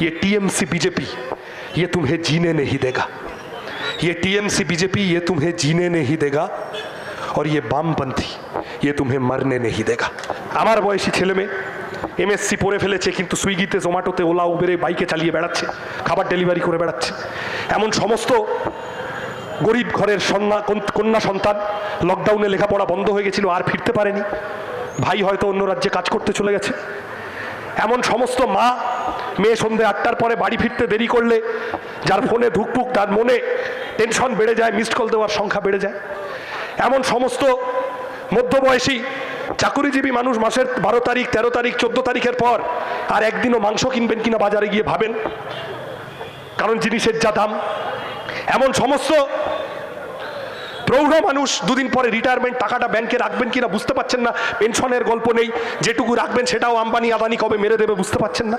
ये TMC BJP ये तुम्हें जीने नहीं देगा, ये टीएमसी बीजेपी ये तुम्हें जीने नहीं देगा, और ये বামপন্থী ये तुम्हें मरने नहीं देगा। আমার বয়সী ছেলে মেয়ে এমএসসি পড়ে ফেলেছে, কিন্তু সুইগিতে জোম্যাটোতে ওলা উবেরে বাইকে চালিয়ে বেড়াচ্ছে, খাবার ডেলিভারি করে বেড়াচ্ছে। এমন সমস্ত গরিব ঘরের কন্যা সন্তান লকডাউনে লেখাপড়া বন্ধ হয়ে গেছিল, আর ফিরতে পারেনি, ভাই হয়তো অন্য রাজ্যে কাজ করতে চলে গেছে। এমন সমস্ত মা মেয়ে সন্ধ্যে 8টার পরে বাড়ি ফিরতে দেরি করলে যার ফোনে ধুকপুক তার মনে টেনশন বেড়ে যায়, মিসড কল দেওয়ার সংখ্যা বেড়ে যায়। এমন সমস্ত মধ্যবয়সী চাকুরিজীবী মানুষ মাসের 12 তারিখ 13 তারিখ 14 তারিখের পর আর একদিনও মাংস কিনবেন কিনা বাজারে গিয়ে ভাবেন, কারণ জিনিসের যা দাম। এমন সমস্ত প্রৌঢ় মানুষ দুদিন পরে রিটায়ারমেন্ট টাকাটা ব্যাংকে রাখবেন কিনা বুঝতে পারছেন না, পেনশনের গল্প নেই, যেটুকু রাখবেন সেটাও আম্বানি আদানি কবে মেরে দেবে বুঝতে পারছেন না।